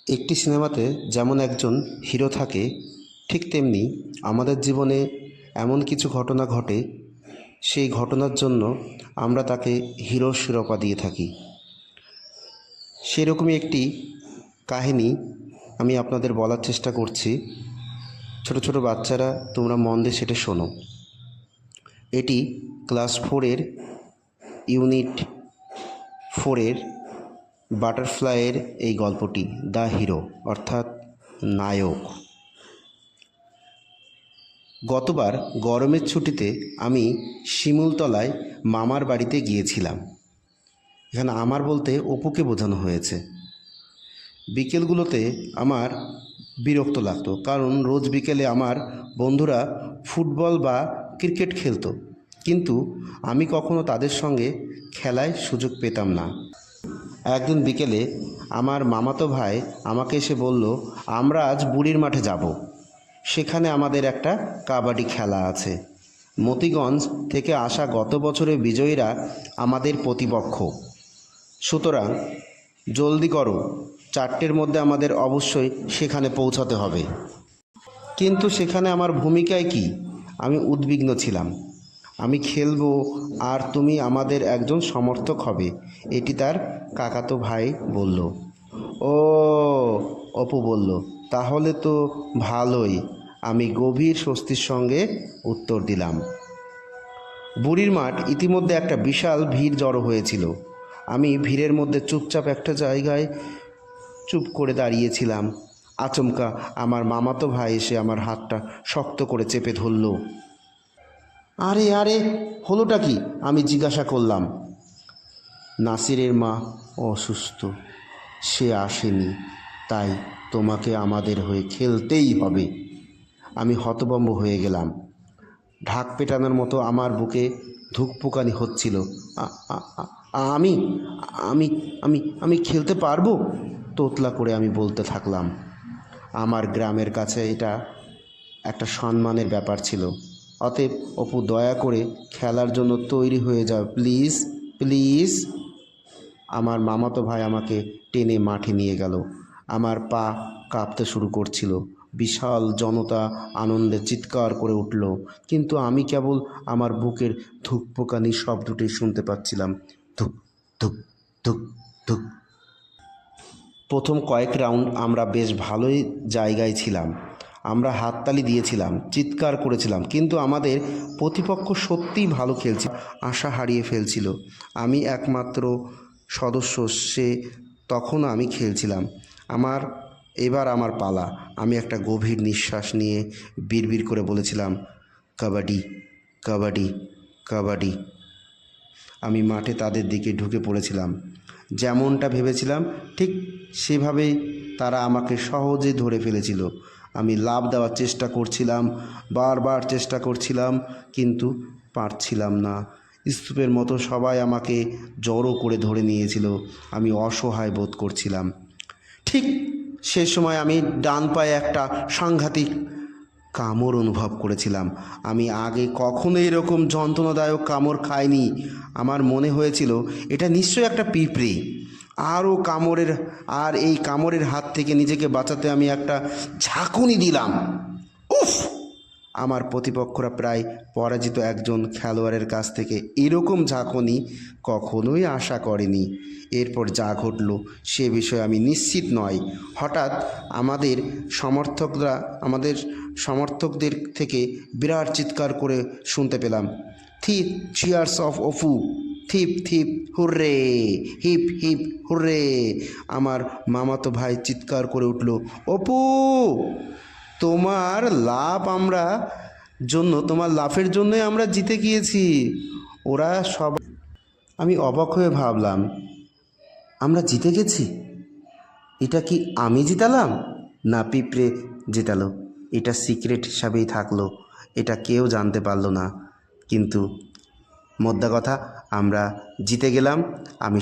একটি সিনেমাতে যেমন একজন হিরো থাকে, ঠিক তেমনি আমাদের জীবনে এমন কিছু ঘটনা ঘটে, সেই ঘটনার জন্য আমরা তাকে হিরোর শিরোপা দিয়ে থাকি। সেরকমই একটি কাহিনী আমি আপনাদের বলার চেষ্টা করছি। ছোট ছোট বাচ্চারা, তোমরা মন দিয়ে সেটা শোনো। এটি ক্লাস 4-এর ইউনিট 4-এর বাটারফ্লাইয়ের এই গল্পটি, দ্য হিরো অর্থাৎ নায়ক। গতবার গরমের ছুটিতে আমি শিমুলতলায় মামার বাড়িতে গিয়েছিলাম। এখানে আমার বলতে অপুকে বোঝানো হয়েছে। বিকেলগুলোতে আমার বিরক্ত লাগতো, কারণ রোজ বিকেলে আমার বন্ধুরা ফুটবল বা ক্রিকেট খেলতো, কিন্তু আমি কখনো তাদের সঙ্গে খেলায় সুযোগ পেতাম না। একদিন বিকেলে আমার মামাতো ভাই আমাকে এসে বলল, আমরা আজ বুড়ির মাঠে যাব, সেখানে আমাদের একটা কাবাডি খেলা আছে। মতিগঞ্জ থেকে আসা গত বছরের বিজয়ীরা আমাদের প্রতিপক্ষ, সুতরাং জলদি করো, 4টের মধ্যে আমাদের অবশ্যই সেখানে পৌঁছাতে হবে। কিন্তু সেখানে আমার ভূমিকায় কি? আমি উদ্বিগ্ন ছিলাম। আমি খেলবো আর তুমি আমাদের একজন সমর্থক হবে, এটি তার কাকাতো ভাই বলল। ও, অপু বলল, তাহলে তো ভালোই। আমি গভীর স্বস্তির সঙ্গে উত্তর দিলাম। বুড়ির মাঠ ইতিমধ্যে একটা বিশাল ভিড় জড়ো হয়েছিল। আমি ভিড়ের মধ্যে চুপচাপ একটা জায়গায় চুপ করে দাঁড়িয়েছিলাম। আচমকা আমার মামাতো ভাই এসে আমার হাতটা শক্ত করে চেপে ধরল। আরে আরে, হলোটা কি? আমি জিজ্ঞাসা করলাম। নাসিরের মা অসুস্থ, সে আসেনি, তাই তোমাকে আমাদের হয়ে খেলতেই হবে। আমি হতভম্ব হয়ে গেলাম। ঢাক পেটানোর মতো আমার বুকে ধুকপুকানি হচ্ছিল। আমি আমি আমি আমি খেলতে পারবো, তোতলা করে আমি বলতে থাকলাম। আমার গ্রামের কাছে এটা একটা সম্মানের ব্যাপার ছিল। অতএব অপু, দয়া করে খেলার জন্য তৈরি হয়ে যাও, প্লিজ প্লিজ। আমার মামাতো ভাই আমাকে টেনে মাঠে নিয়ে গেল। আমার পা কাঁপতে শুরু করছিল। বিশাল জনতা আনন্দে চিৎকার করে উঠল, কিন্তু আমি কেবল আমার বুকের ধুকপুকানির শব্দটি শুনতে পাচ্ছিলাম। ধুক ধুক ধুক ধুক। প্রথম কয়েক রাউন্ড আমরা বেশ ভালোই জায়গায় ছিলাম। আমরা হাততালি দিয়েছিলাম, চিৎকার করেছিলাম, কিন্তু আমাদের প্রতিপক্ষ সত্যিই ভালো খেলছিল, আশা হারিয়ে ফেলছিল। আমি একমাত্র সদস্য, সে তখনও আমি খেলছিলাম। এবার আমার পালা। আমি একটা গভীর নিঃশ্বাস নিয়ে বিড়বিড় করে বলেছিলাম, কাবাডি কাবাডি কাবাডি। আমি মাঠে তাদের দিকে ঢুকে পড়েছিলাম। যেমনটা ভেবেছিলাম ঠিক সেভাবেই তারা আমাকে সহজে ধরে ফেলেছিল। আমি লাফ দেওয়ার চেষ্টা করছিলাম, বারবার চেষ্টা করছিলাম, কিন্তু পারছিলাম না। স্তূপের মতো সবাই আমাকে জড়ো করে ধরে নিয়েছিল। আমি অসহায় বোধ করছিলাম। ঠিক সে সময় আমি ডান পায়ে একটা সাংঘাতিক কামড় অনুভব করেছিলাম। আমি আগে কখনো এরকম যন্ত্রণাদায়ক কামড় খাইনি। আমার মনে হয়েছিল এটা নিশ্চয়ই একটা পিঁপড়ে। আর এই কামড়ের হাত থেকে নিজেকে বাঁচাতে আমি একটা ঝাঁকুনি দিলাম। উফ! আমার প্রতিপক্ষরা প্রায় পরাজিত একজন খেলোয়াড়ের কাছ থেকে এরকম ঝাঁকুনি কখনোই আশা করেনি। এরপর যা ঘটল সে বিষয়ে আমি নিশ্চিত নই। হঠাৎ আমাদের সমর্থকদের থেকে বিরাট চিৎকার করে শুনতে পেলাম, hip cheers of Apu, hip hip hurray, hip hip hurray. আমার মামাতো ভাই চিৎকার করে উঠল, অপু, তোমার লাফের জন্যই আমরা জিতে গিয়েছি। ওরা সব। আমি অবাক হয়ে ভাবলাম, আমরা জিতে গেছি? এটা কি আমি জিতালাম, না পিঁপড়ে জেতালো? এটা সিক্রেট হিসাবেই থাকলো, এটা কেউ জানতে পারলো না। কিন্তু মোদ্দা কথা, আমরা জিতে গেলাম। আমি